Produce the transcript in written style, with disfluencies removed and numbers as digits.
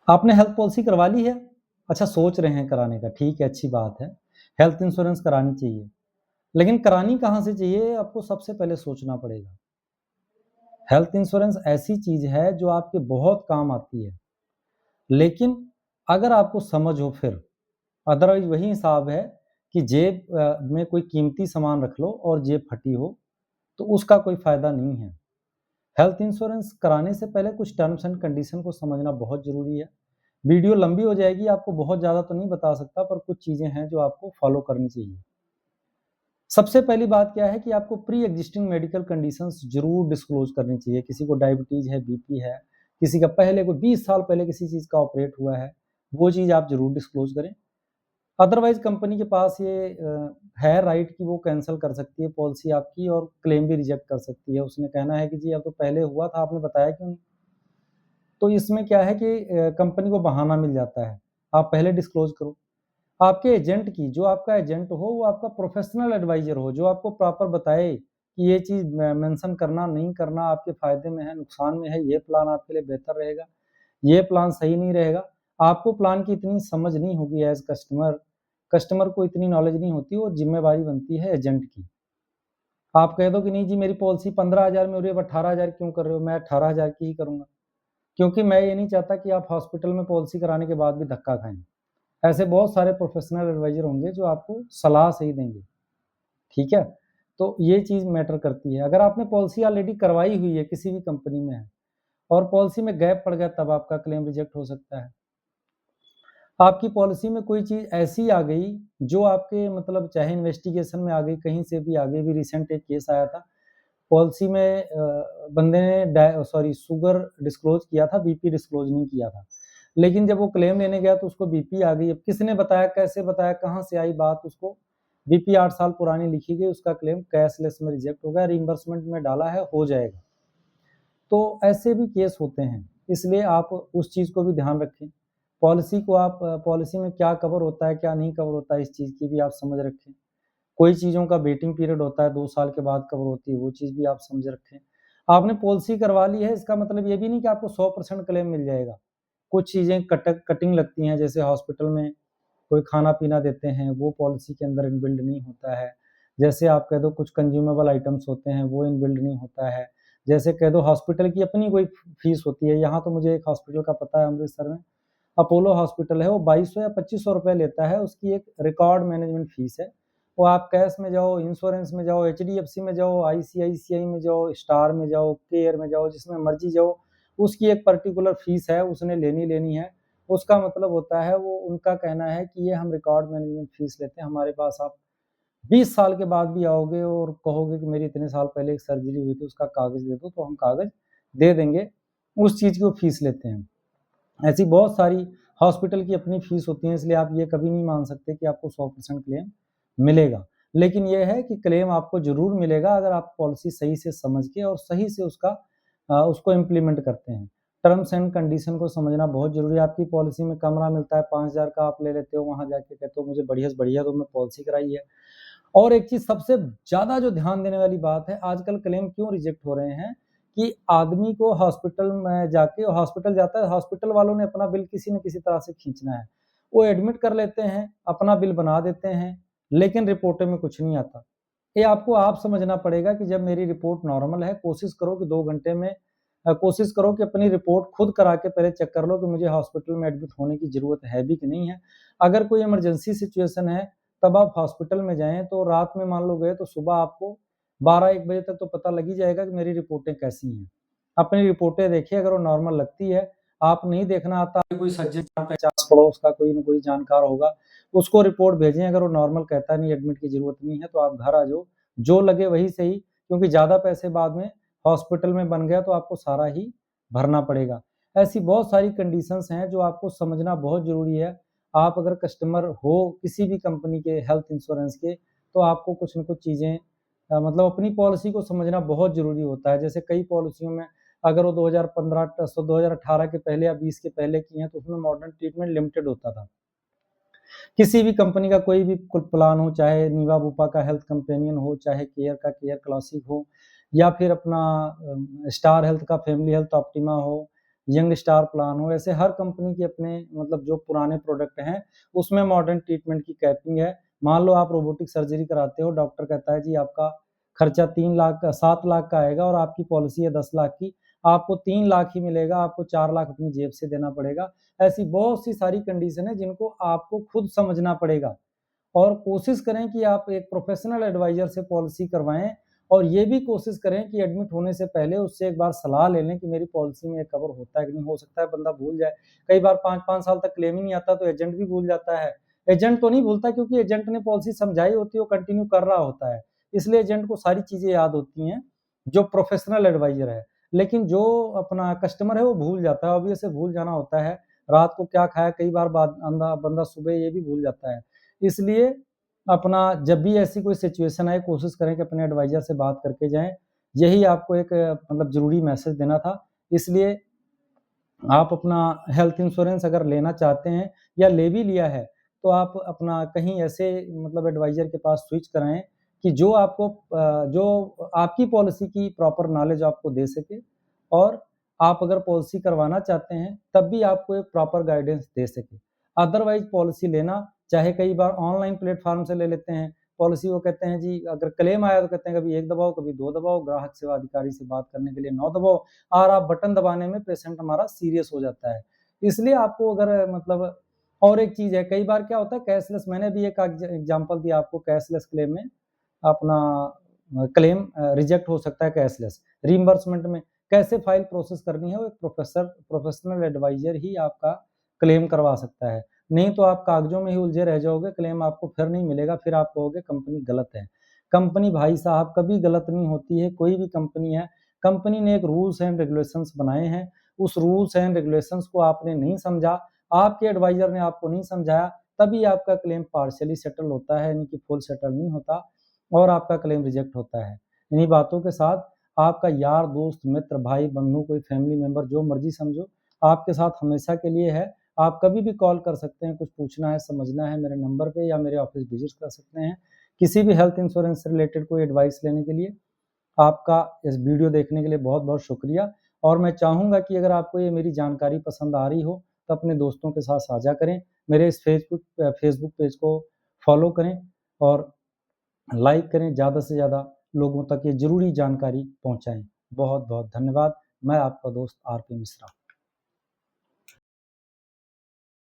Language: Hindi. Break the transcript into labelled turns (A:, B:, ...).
A: आपने हेल्थ पॉलिसी करवा ली है? अच्छा, सोच रहे हैं कराने का, ठीक है, अच्छी बात है। हेल्थ इंश्योरेंस करानी चाहिए, लेकिन करानी कहाँ से चाहिए आपको सबसे पहले सोचना पड़ेगा। हेल्थ इंश्योरेंस ऐसी चीज़ है जो आपके बहुत काम आती है, लेकिन अगर आपको समझ हो फिर, अदरवाइज़ वही हिसाब है कि जेब में कोई कीमती सामान रख लो और जेब फटी हो, तो उसका कोई फ़ायदा नहीं है। हेल्थ इंश्योरेंस कराने से पहले कुछ टर्म्स एंड कंडीशन को समझना बहुत ज़रूरी है। वीडियो लंबी हो जाएगी, आपको बहुत ज़्यादा तो नहीं बता सकता, पर कुछ चीज़ें हैं जो आपको फ़ॉलो करनी चाहिए। सबसे पहली बात क्या है कि आपको प्री एक्जिस्टिंग मेडिकल कंडीशंस ज़रूर डिस्क्लोज़ करनी चाहिए। किसी को डायबिटीज़ है, बीपी है, किसी का पहले कोई 20 साल पहले किसी चीज़ का ऑपरेट हुआ है, वो चीज़ आप ज़रूर डिस्क्लोज़ करें। अदरवाइज़ कंपनी के पास ये है राइट कि वो कैंसल कर सकती है पॉलिसी आपकी और क्लेम भी रिजेक्ट कर सकती है। उसने कहना है कि जी अब तो पहले हुआ था, आपने बताया क्यों नहीं? तो इसमें क्या है कि कंपनी को बहाना मिल जाता है, आप पहले डिस्क्लोज़ करो। आपके एजेंट की जो आपका एजेंट हो, वो आपका प्रोफ़ेशनल एडवाइज़र हो, जो आपको प्रॉपर बताए कि ये चीज़ मेंशन करना, नहीं करना, आपके फ़ायदे में है, नुकसान में है, ये प्लान आपके लिए बेहतर रहेगा, ये प्लान सही नहीं रहेगा। आपको प्लान की इतनी समझ नहीं होगी एज़ कस्टमर, कस्टमर को इतनी नॉलेज नहीं होती और ज़िम्मेवारी बनती है एजेंट की। आप कह दो कि नहीं जी मेरी पॉलिसी 15,000 में हो रही है, अब 18,000 क्यों कर रहे हो? मैं 18,000 की ही करूँगा। क्योंकि मैं ये नहीं चाहता कि आप हॉस्पिटल में पॉलिसी कराने के बाद भी धक्का खाएँ। ऐसे बहुत सारे प्रोफ़ेशनल एडवाइज़र होंगे जो आपको सलाह सही देंगे, ठीक है? तो ये चीज़ मैटर करती है। अगर आपने पॉलिसी ऑलरेडी करवाई हुई है, किसी भी कंपनी में है और पॉलिसी में गैप पड़ गया तब आपका क्लेम रिजेक्ट हो सकता है। आपकी पॉलिसी में कोई चीज़ ऐसी आ गई जो आपके मतलब चाहे इन्वेस्टिगेशन में आ गई, कहीं से भी आ गई। अभी रिसेंट एक केस आया था, पॉलिसी में बंदे ने शुगर डिस्क्लोज़ किया था, बीपी डिस्क्लोज़ नहीं किया था। लेकिन जब वो क्लेम लेने गया तो उसको बीपी आ गई। अब किसने बताया, कैसे बताया, कहाँ से आई बात उसको? बीपी 8 साल पुरानी लिखी गई, उसका क्लेम कैशलेस में रिजेक्ट हो गया, रिइंबर्समेंट में डाला है, हो जाएगा। तो ऐसे भी केस होते हैं, इसलिए आप उस चीज़ को भी ध्यान रखें। पॉलिसी को आप पॉलिसी में क्या कवर होता है, क्या नहीं कवर होता है, इस चीज़ की भी आप समझ रखें। कोई चीज़ों का वेटिंग पीरियड होता है, 2 साल के बाद कवर होती है, वो चीज़ भी आप समझ रखें। आपने पॉलिसी करवा ली है, इसका मतलब ये भी नहीं कि आपको 100% क्लेम मिल जाएगा। कुछ चीज़ें कटिंग लगती हैं, जैसे हॉस्पिटल में कोई खाना-पीना देते हैं, वो पॉलिसी के अंदर इनबिल्ड नहीं होता है। जैसे आप कह दो कुछ कंज्यूमेबल आइटम्स होते हैं, वो इनबिल्ड नहीं होता है। जैसे कह दो हॉस्पिटल की अपनी कोई फीस होती है, यहाँ तो मुझे एक हॉस्पिटल का पता है अमृतसर में, अपोलो हॉस्पिटल है, वो 2200 या 2500 रुपए लेता है, उसकी एक रिकॉर्ड मैनेजमेंट फीस है। वो आप कैश में जाओ, इंश्योरेंस में जाओ, एचडीएफसी में जाओ, आईसीआईसीआई में जाओ, स्टार में जाओ, केयर में जाओ, जिसमें मर्ज़ी जाओ, उसकी एक पर्टिकुलर फीस है, उसने लेनी है। उसका मतलब होता है वो उनका कहना है कि ये हम रिकॉर्ड मैनेजमेंट फीस लेते हैं, हमारे पास आप 20 साल के बाद भी आओगे और कहोगे कि मेरी इतने साल पहले एक सर्जरी हुई थी, उसका कागज़ दे दो, तो हम कागज़ दे देंगे, उस चीज़ की वो फीस लेते हैं। ऐसी बहुत सारी हॉस्पिटल की अपनी फीस होती है, इसलिए आप ये कभी नहीं मान सकते कि आपको 100% क्लेम मिलेगा। लेकिन ये है कि क्लेम आपको ज़रूर मिलेगा अगर आप पॉलिसी सही से समझ के और सही से उसको इम्प्लीमेंट करते हैं। टर्म्स एंड कंडीशन को समझना बहुत ज़रूरी है। आपकी पॉलिसी में कमरा मिलता है 5,000 का, आप ले लेते हो, वहाँ जाके कहते हो मुझे बढ़िया से बढ़िया दो, मैं पॉलिसी कराई है। और एक चीज़ सबसे ज़्यादा जो ध्यान देने वाली बात है, आजकल क्लेम क्यों रिजेक्ट हो रहे हैं कि आदमी को हॉस्पिटल में जाके हॉस्पिटल जाता है, हॉस्पिटल वालों ने अपना बिल किसी न किसी तरह से खींचना है। वो एडमिट कर लेते हैं, अपना बिल बना देते हैं, लेकिन रिपोर्टों में कुछ नहीं आता। ये आपको आप समझना पड़ेगा कि जब मेरी रिपोर्ट नॉर्मल है, कोशिश करो कि 2 घंटे में कोशिश करो कि अपनी रिपोर्ट खुद करा के पहले चेक कर लो कि मुझे हॉस्पिटल में एडमिट होने की ज़रूरत है भी कि नहीं है। अगर कोई इमरजेंसी सिचुएशन है, तब आप हॉस्पिटल में जाएँ, तो रात में मान लो गए तो सुबह आपको 12-1 बजे तक तो पता लग ही जाएगा कि मेरी रिपोर्टें कैसी हैं। अपनी रिपोर्टें देखिए, अगर वो नॉर्मल लगती है, आप नहीं देखना आता, कोई सज्जन जान-पहचान आस-पड़ोस का कोई न कोई जानकार होगा, उसको रिपोर्ट भेजें, अगर वो नॉर्मल कहता है नहीं एडमिट की ज़रूरत नहीं है, तो आप घर आ जाओ, जो लगे वही सही, क्योंकि ज़्यादा पैसे बाद में हॉस्पिटल में बन गया तो आपको सारा ही भरना पड़ेगा। ऐसी बहुत सारी कंडीशंस हैं जो आपको समझना बहुत ज़रूरी है। आप अगर कस्टमर हो किसी भी कंपनी के हेल्थ इंश्योरेंस के, तो आपको कुछ न कुछ चीज़ें मतलब अपनी पॉलिसी को समझना बहुत ज़रूरी होता है। जैसे कई पॉलिसियों में अगर वो 2015 2018 के पहले या 20 के पहले की हैं, तो उसमें मॉडर्न ट्रीटमेंट लिमिटेड होता था। किसी भी कंपनी का कोई भी प्लान हो, चाहे नीवा-बुपा का हेल्थ कंपेनियन हो, चाहे केयर का केयर क्लासिक हो या फिर अपना स्टार हेल्थ का फैमिली हेल्थ ऑप्टिमा हो यंग स्टार प्लान हो, ऐसे हर कंपनी के अपने मतलब जो पुराने प्रोडक्ट हैं, उसमें मॉडर्न ट्रीटमेंट की कैपिंग है। मान लो आप रोबोटिक सर्जरी कराते हो, डॉक्टर कहता है जी आपका खर्चा 3 लाख का 7 लाख का आएगा और आपकी पॉलिसी है 10 लाख की, आपको 3 लाख ही मिलेगा, आपको 4 लाख अपनी जेब से देना पड़ेगा। ऐसी बहुत सी सारी कंडीशन है जिनको आपको खुद समझना पड़ेगा और कोशिश करें कि आप एक प्रोफेशनल एडवाइज़र से पॉलिसी करवाएँ और ये भी कोशिश करें कि एडमिट होने से पहले उससे एक बार सलाह ले लें कि मेरी पॉलिसी में ये कवर होता है कि नहीं। हो सकता है बंदा भूल जाए, कई बार 5-5 साल तक क्लेम ही नहीं आता तो एजेंट भी भूल जाता है। एजेंट तो नहीं भूलता क्योंकि एजेंट ने पॉलिसी समझाई होती है, वो कंटिन्यू कर रहा होता है, इसलिए एजेंट को सारी चीज़ें याद होती हैं, जो प्रोफेशनल एडवाइज़र है। लेकिन जो अपना कस्टमर है वो भूल जाता है, ऑब्वियस है भूल जाना होता है, रात को क्या खाया कई बार बंदा सुबह ये भी भूल जाता है। इसलिए अपना जब भी ऐसी कोई सिचुएशन आए कोशिश करें कि अपने एडवाइज़र से बात करके जाएँ। यही आपको एक मतलब ज़रूरी मैसेज देना था। इसलिए आप अपना हेल्थ इंश्योरेंस अगर लेना चाहते हैं या ले भी लिया है, तो आप अपना कहीं ऐसे मतलब एडवाइज़र के पास स्विच कराएँ कि जो आपको जो आपकी पॉलिसी की प्रॉपर नॉलेज आपको दे सके और आप अगर पॉलिसी करवाना चाहते हैं, तब भी आपको एक प्रॉपर गाइडेंस दे सके। अदरवाइज़ पॉलिसी लेना, चाहे कई बार ऑनलाइन प्लेटफ़ॉर्म से ले लेते हैं, पॉलिसी वो कहते हैं जी अगर क्लेम आया तो कहते हैं कभी 1 दबाओ, कभी 2 दबाओ, ग्राहक सेवा अधिकारी से बात करने के लिए 9 दबाओ और आप बटन दबाने में पेशेंट हमारा सीरियस हो जाता है। इसलिए आपको अगर मतलब और एक चीज़ है, कई बार क्या होता है कैशलेस मैंने भी एक एग्ज़ाम्पल दिया आपको कैशलेस क्लेम में अपना क्लेम रिजेक्ट हो सकता है कैशलेस। रीइंबर्समेंट में कैसे फाइल प्रोसेस करनी है वो एक प्रोफेशनल एडवाइज़र ही आपका क्लेम करवा सकता है। नहीं तो आप कागज़ों में ही उलझे रह जाओगे, क्लेम आपको फिर नहीं मिलेगा, फिर आप कहोगे कंपनी गलत है। कंपनी भाई साहब कभी गलत नहीं होती है, कोई भी कंपनी है, कंपनी ने एक रूल्स एंड रेगुलेशंस बनाए हैं, उस रूल्स एंड रेगुलेशंस को आपने नहीं समझा, आपके एडवाइज़र ने आपको नहीं समझाया, तभी आपका क्लेम पार्शियली सेटल होता है, यानी कि फुल सेटल नहीं होता और आपका क्लेम रिजेक्ट होता है। इन्हीं बातों के साथ आपका यार, दोस्त, मित्र, भाई, बंधु, कोई फैमिली मेंबर जो मर्ज़ी समझो, आपके साथ हमेशा के लिए है। आप कभी भी कॉल कर सकते हैं, कुछ पूछना है, समझना है मेरे नंबर पे या मेरे ऑफ़िस विज़िट कर सकते हैं। किसी भी हेल्थ इंश्योरेंस से रिलेटेड कोई एडवाइस लेने के लिए आपका इस वीडियो देखने के लिए बहुत-बहुत शुक्रिया और मैं चाहूँगा कि अगर आपको ये मेरी जानकारी पसंद आ रही हो, तो अपने दोस्तों के साथ साझा करें। मेरे इस फ़ेसबुक पेज को फ़ॉलो करें और लाइक करें, ज़्यादा से ज़्यादा लोगों तक ये ज़रूरी जानकारी पहुँचाएँ। बहुत-बहुत धन्यवाद। मैं आपका दोस्त आर. पी. मिश्रा।